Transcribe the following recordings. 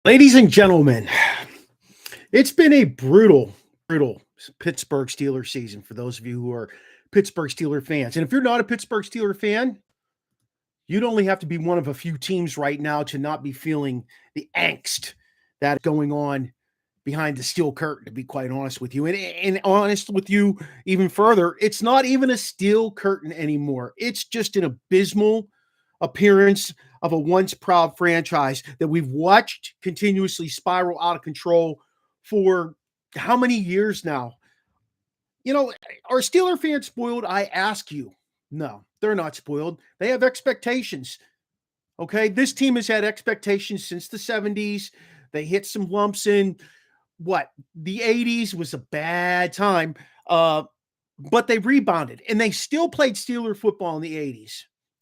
Ladies and gentlemen, it's been a brutal Pittsburgh Steelers season for those of you who are Pittsburgh Steelers fans. And if you're not a Pittsburgh Steelers fan, you'd only have to be one of a few teams right now to not be feeling the angst that is going on behind the steel curtain, to be quite honest with you. And honest with you even further, it's not even a steel curtain anymore. It's just an abysmal appearance of a once proud franchise that we've watched continuously spiral out of control for how many years now? You know, are Steeler fans spoiled? I ask you. No, they're not spoiled. They have expectations. Okay. This team has had expectations since the 70s. They hit some lumps in what the 80s was a bad time. But they rebounded and they still played Steeler football in the 80s.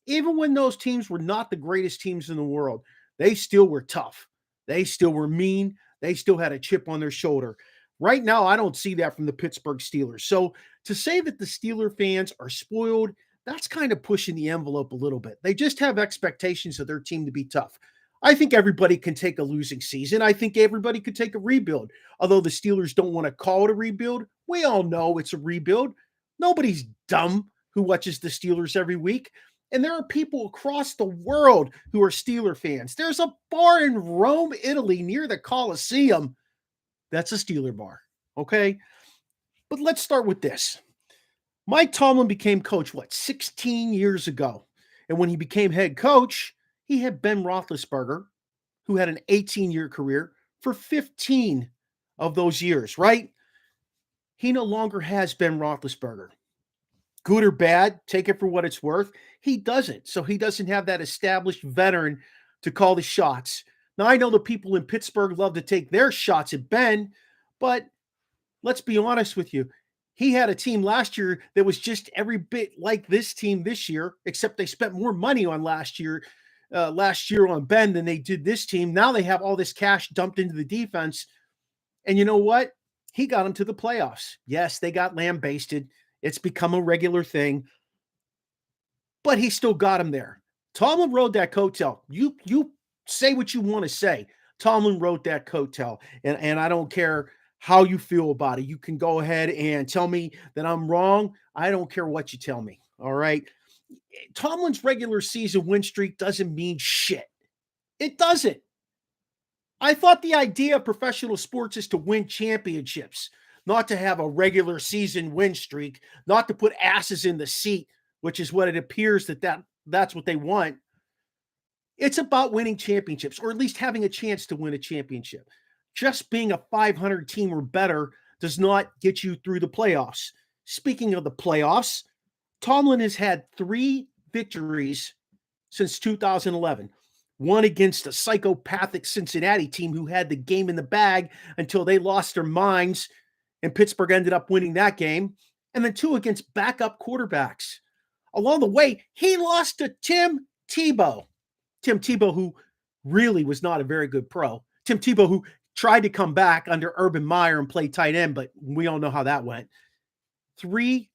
Even when those teams were not the greatest teams in the world, they still were tough. They still were mean. They still had a chip on their shoulder. Right now, I don't see that from the Pittsburgh Steelers. So to say that the Steeler fans are spoiled, that's kind of pushing the envelope a little bit. They just have expectations of their team to be tough. I think everybody can take a losing season. I think everybody could take a rebuild. Although the Steelers don't want to call it a rebuild, we all know it's a rebuild. Nobody's dumb who watches the Steelers every week. And there are people across the world who are Steeler fans. There's a bar in Rome, Italy, near the Coliseum. That's a Steeler bar. Okay. But let's start with this. Mike Tomlin became coach, 16 years ago? And when he became head coach, he had Ben Roethlisberger, who had an 18-year career for 15 of those years, right? He no longer has Ben Roethlisberger. Good or bad, take it for what it's worth. He doesn't. So he doesn't have that established veteran to call the shots. Now, I know the people in Pittsburgh love to take their shots at Ben, but let's be honest with you. He had a team last year that was just every bit like this team this year, except they spent more money on last year on Ben than they did this team. Now they have all this cash dumped into the defense. And you know what? He got them to the playoffs. Yes, they got lambasted. It's become a regular thing, but he still got him there. Tomlin rode that coattail. You say what you want to say. Tomlin rode that coattail, and I don't care how you feel about it. You can go ahead and tell me that I'm wrong. I don't care what you tell me. All right. Tomlin's regular season win streak doesn't mean shit. It doesn't. I thought the idea of professional sports is to win championships, not to have a regular season win streak, not to put asses in the seat, which is what it appears that's what they want. It's about winning championships, or at least having a chance to win a championship. Just being a 500 team or better does not get you through the playoffs. Speaking of the playoffs, Tomlin has had 3 victories since 2011. One against a psychopathic Cincinnati team who had the game in the bag until they lost their minds, and Pittsburgh ended up winning that game. And then 2 against backup quarterbacks. Along the way, he lost to Tim Tebow. Tim Tebow, who really was not a very good pro. Tim Tebow, who tried to come back under Urban Meyer and play tight end, but we all know how that went. 3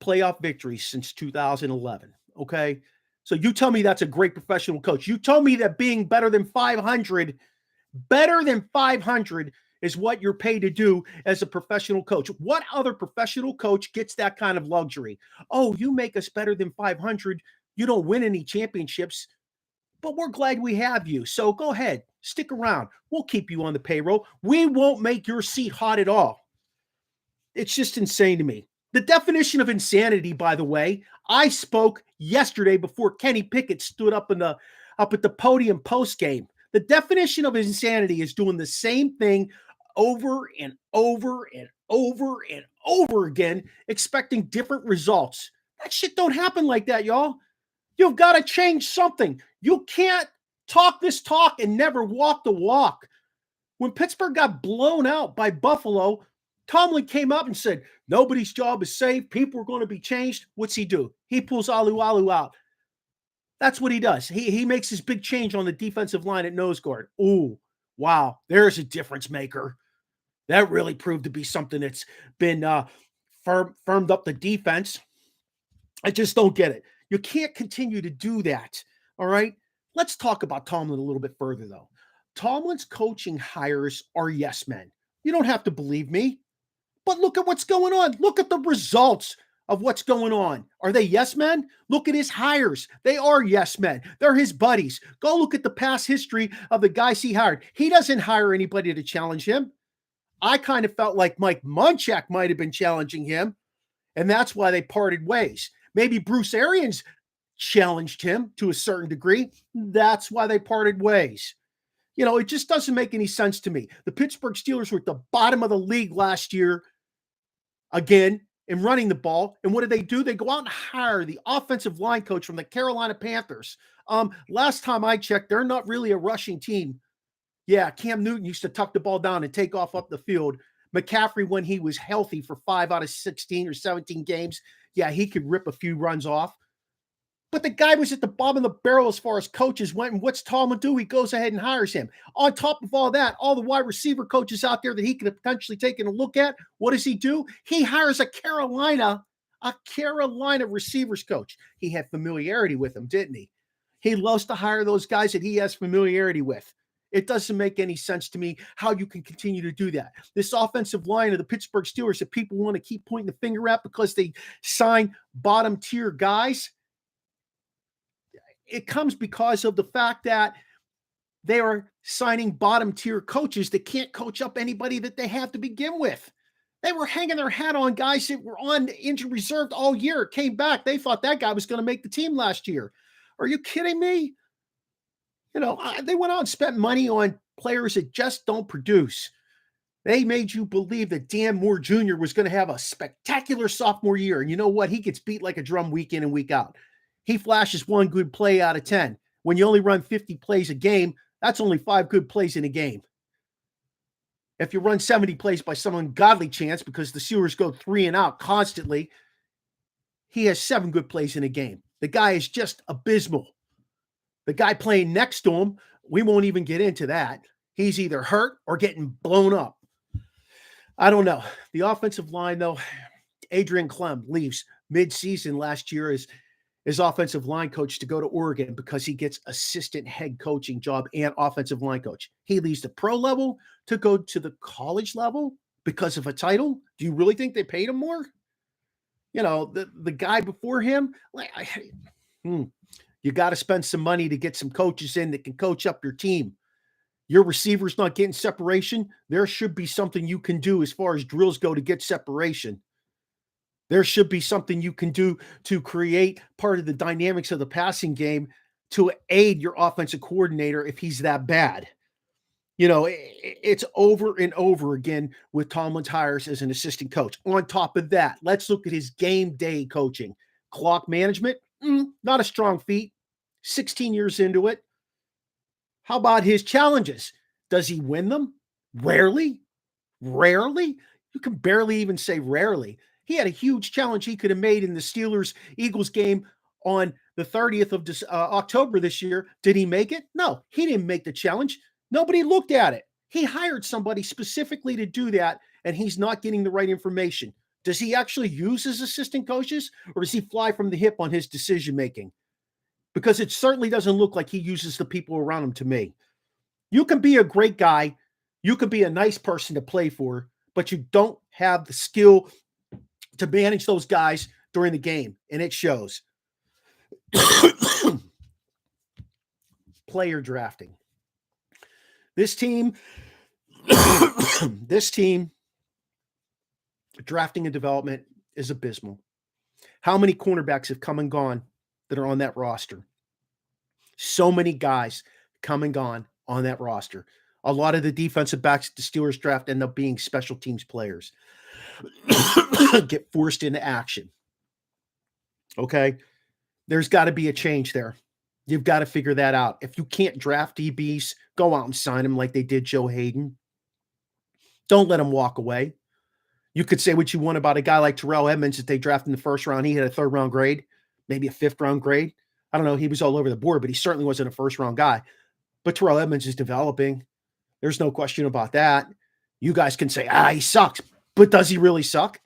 playoff victories since 2011. Okay. So you tell me that's a great professional coach. You tell me that being better than 500 is what you're paid to do as a professional coach. What other professional coach gets that kind of luxury? Oh, you make us better than 500. You don't win any championships, but we're glad we have you. So go ahead, stick around. We'll keep you on the payroll. We won't make your seat hot at all. It's just insane to me. The definition of insanity, by the way, I spoke yesterday before Kenny Pickett stood up at the podium post game. The definition of insanity is doing the same thing over and over and over and over again, expecting different results. That shit don't happen like that, y'all. You've got to change something. You can't talk this talk and never walk the walk. When Pittsburgh got blown out by Buffalo, Tomlin came up and said, nobody's job is safe. People are going to be changed. What's he do? He pulls Alu out. That's what he does. He makes his big change on the defensive line at nose guard. Ooh, wow. There's a difference maker. That really proved to be something that's been firmed up the defense. I just don't get it. You can't continue to do that. All right. Let's talk about Tomlin a little bit further, though. Tomlin's coaching hires are yes men. You don't have to believe me, but look at what's going on. Look at the results of what's going on. Are they yes men? Look at his hires. They are yes men. They're his buddies. Go look at the past history of the guys he hired. He doesn't hire anybody to challenge him. I kind of felt like Mike Munchak might have been challenging him, and that's why they parted ways. Maybe Bruce Arians challenged him to a certain degree. That's why they parted ways. It just doesn't make any sense to me. The Pittsburgh Steelers were at the bottom of the league last year, again, in running the ball. And what do? They go out and hire the offensive line coach from the Carolina Panthers. Last time I checked, they're not really a rushing team. Yeah, Cam Newton used to tuck the ball down and take off up the field. McCaffrey, when he was healthy for 5 out of 16 or 17 games, yeah, he could rip a few runs off. But the guy was at the bottom of the barrel as far as coaches went. And what's Tomlin do? He goes ahead and hires him. On top of all that, all the wide receiver coaches out there that he could have potentially taken a look at, what does he do? He hires a Carolina receivers coach. He had familiarity with them, didn't he? He loves to hire those guys that he has familiarity with. It doesn't make any sense to me how you can continue to do that. This offensive line of the Pittsburgh Steelers that people want to keep pointing the finger at because they sign bottom tier guys, it comes because of the fact that they are signing bottom tier coaches that can't coach up anybody that they have to begin with. They were hanging their hat on guys that were on injured reserve all year, came back. They thought that guy was going to make the team last year. Are you kidding me? They went out and spent money on players that just don't produce. They made you believe that Dan Moore Jr. was going to have a spectacular sophomore year. And you know what? He gets beat like a drum week in and week out. He flashes one good play out of 10. When you only run 50 plays a game, that's only 5 good plays in a game. If you run 70 plays by some ungodly chance because the Steelers go 3 and out constantly, he has 7 good plays in a game. The guy is just abysmal. The guy playing next to him, we won't even get into that. He's either hurt or getting blown up. I don't know. The offensive line, though, Adrian Clem leaves mid-season last year as offensive line coach to go to Oregon because he gets assistant head coaching job and offensive line coach. He leaves the pro level to go to the college level because of a title. Do you really think they paid him more? The guy before him, you got to spend some money to get some coaches in that can coach up your team. Your receiver's not getting separation. There should be something you can do as far as drills go to get separation. There should be something you can do to create part of the dynamics of the passing game to aid your offensive coordinator if he's that bad. It's over and over again with Tomlin's hires as an assistant coach. On top of that, let's look at his game day coaching. Clock management, not a strong feat. 16 years into it. How about his challenges? Does he win them? Rarely. You can barely even say rarely. He had a huge challenge he could have made in the Steelers-Eagles game on the 30th of October this year. Did he make it? No, he didn't make the challenge. Nobody looked at it. He hired somebody specifically to do that, and he's not getting the right information. Does he actually use his assistant coaches, or does he fly from the hip on his decision-making? Because it certainly doesn't look like he uses the people around him to me. You can be a great guy. You can be a nice person to play for, but you don't have the skill to manage those guys during the game, and it shows. Player drafting. This team, drafting and development is abysmal. How many cornerbacks have come and gone that are on that roster? So many guys come and gone on that roster. A lot of the defensive backs at the Steelers draft end up being special teams players. Get forced into action. Okay? There's got to be a change there. You've got to figure that out. If you can't draft DBs, go out and sign them like they did Joe Hayden. Don't let them walk away. You could say what you want about a guy like Terrell Edmonds that they drafted in the first round. He had a 3rd round grade, maybe a 5th round grade. I don't know. He was all over the board, but he certainly wasn't a 1st round guy. But Terrell Edmonds is developing. There's no question about that. You guys can say, he sucks. But does he really suck?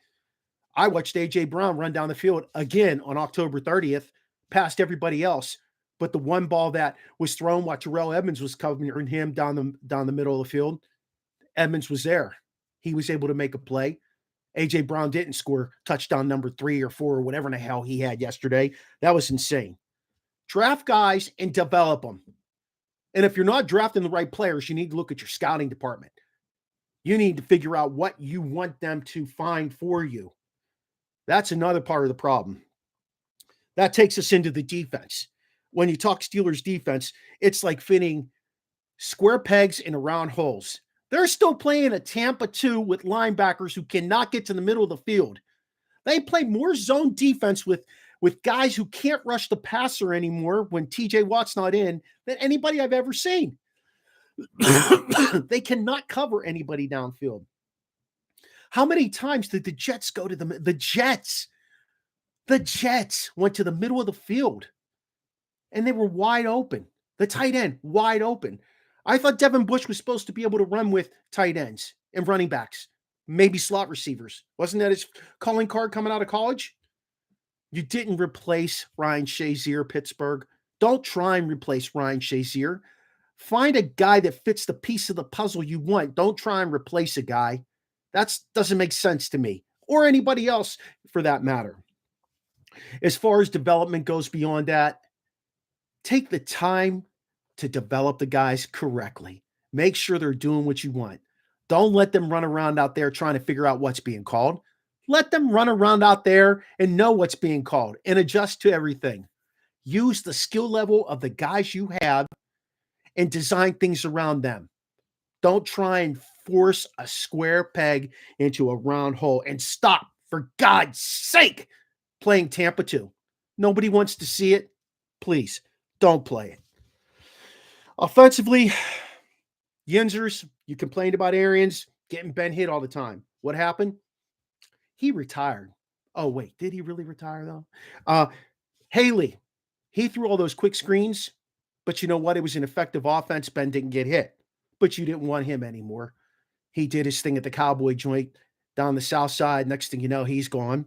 I watched A.J. Brown run down the field again on October 30th, past everybody else, But the one ball that was thrown while Terrell Edmonds was covering him down the middle of the field, Edmonds was there. He was able to make a play. A.J. Brown didn't score touchdown number 3 or 4 or whatever the hell he had yesterday. That was insane. Draft guys and develop them. And if you're not drafting the right players, you need to look at your scouting department. You need to figure out what you want them to find for you. That's another part of the problem. That takes us into the defense. When you talk Steelers defense, it's like fitting square pegs into round holes. They're still playing a Tampa 2 with linebackers who cannot get to the middle of the field. They play more zone defense with guys who can't rush the passer anymore when TJ Watt's not in than anybody I've ever seen. They cannot cover anybody downfield. How many times did the Jets go to the Jets? The Jets went to the middle of the field and they were wide open. The tight end, wide open. I thought Devin Bush was supposed to be able to run with tight ends and running backs, maybe slot receivers. Wasn't that his calling card coming out of college? You didn't replace Ryan Shazier, Pittsburgh. Don't try and replace Ryan Shazier. Find a guy that fits the piece of the puzzle you want. Don't try and replace a guy. That doesn't make sense to me, or anybody else for that matter. As far as development goes beyond that, take the time to develop the guys correctly. Make sure they're doing what you want. Don't let them run around out there trying to figure out what's being called. Let them run around out there and know what's being called and adjust to everything. Use the skill level of the guys you have and design things around them. Don't try and force a square peg into a round hole, and stop, for God's sake, playing Tampa 2. Nobody wants to see it. Please, don't play it. Offensively, Yinzers, you complained about Arians getting Ben hit all the time. What happened? He retired. Oh, wait, did he really retire, though? Haley, he threw all those quick screens, but you know what? It was an effective offense. Ben didn't get hit, but you didn't want him anymore. He did his thing at the Cowboy joint down the south side. Next thing you know, he's gone.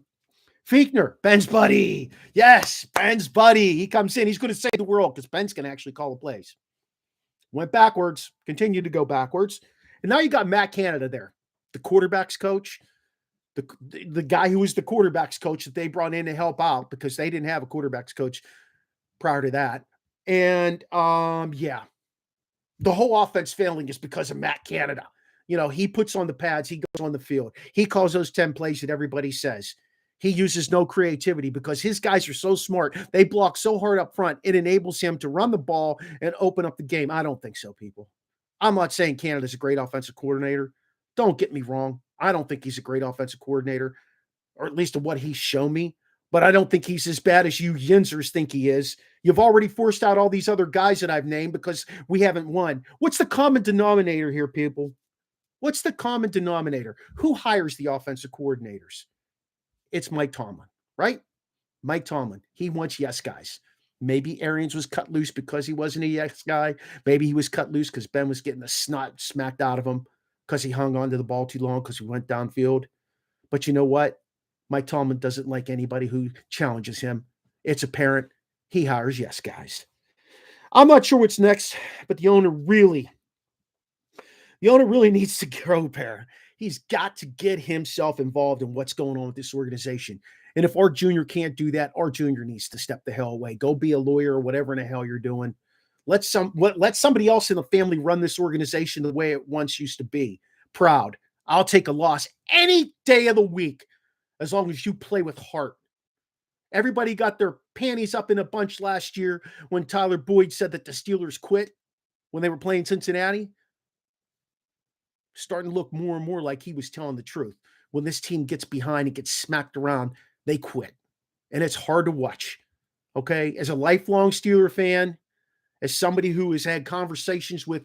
Fiechner, Ben's buddy. Yes, Ben's buddy. He comes in. He's going to save the world because Ben's going to actually call the plays. Went backwards, continued to go backwards. And now you got Matt Canada there, the quarterback's coach, the guy who was the quarterback's coach that they brought in to help out because they didn't have a quarterback's coach prior to that. And, the whole offense failing is because of Matt Canada. You know, he puts on the pads, he goes on the field. He calls those 10 plays that everybody says. He uses no creativity because his guys are so smart. They block so hard up front, it enables him to run the ball and open up the game. I don't think so, people. I'm not saying Canada's a great offensive coordinator. Don't get me wrong. I don't think he's a great offensive coordinator, or at least of what he's shown me. But I don't think he's as bad as you Yinzers think he is. You've already forced out all these other guys that I've named because we haven't won. What's the common denominator here, people? What's the common denominator? Who hires the offensive coordinators? It's Mike Tomlin, right? Mike Tomlin. He wants yes guys. Maybe Arians was cut loose because he wasn't a yes guy. Maybe he was cut loose because Ben was getting the snot smacked out of him because he hung on to the ball too long because he went downfield. But you know what? Mike Tomlin doesn't like anybody who challenges him. It's apparent he hires yes guys. I'm not sure what's next, but the owner really needs to grow pair. He's got to get himself involved in what's going on with this organization. And if Art Jr. can't do that, Art Jr. needs to step the hell away. Go be a lawyer or whatever in the hell you're doing. Let somebody else in the family run this organization the way it once used to be. Proud. I'll take a loss any day of the week as long as you play with heart. Everybody got their panties up in a bunch last year when Tyler Boyd said that the Steelers quit when they were playing Cincinnati. Starting to look more and more like he was telling the truth. When this team gets behind and gets smacked around, they quit. And it's hard to watch. Okay? As a lifelong Steeler fan, as somebody who has had conversations with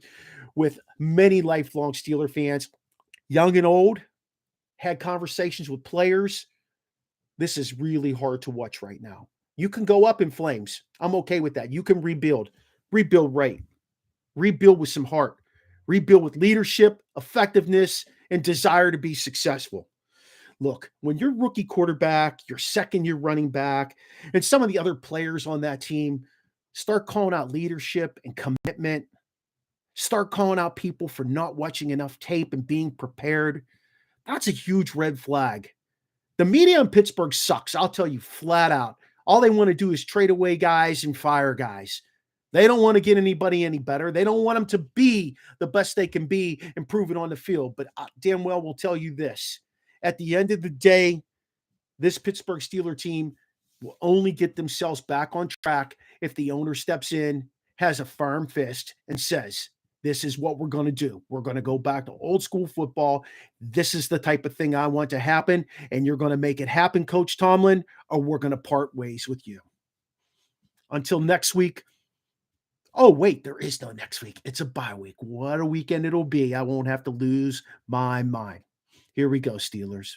many lifelong Steeler fans, young and old, had conversations with players, this is really hard to watch right now. You can go up in flames. I'm okay with that. You can rebuild. Rebuild right. Rebuild with some heart. Rebuild with leadership, effectiveness, and desire to be successful. Look, when your rookie quarterback, your second-year running back, and some of the other players on that team Start calling out leadership and commitment. Start calling out people for not watching enough tape and being prepared. That's a huge red flag. The media in Pittsburgh sucks. I'll tell you flat out. All they want to do is trade away guys and fire guys. They don't want to get anybody any better. They don't want them to be the best they can be and prove it on the field. But damn well will tell you this. At the end of the day, this Pittsburgh Steeler team will only get themselves back on track if the owner steps in, has a firm fist, and says, this is what we're going to do. We're going to go back to old school football. This is the type of thing I want to happen, and you're going to make it happen, Coach Tomlin, or we're going to part ways with you. Until next week. Oh, wait, there is no next week. It's a bye week. What a weekend it'll be. I won't have to lose my mind. Here we go, Steelers.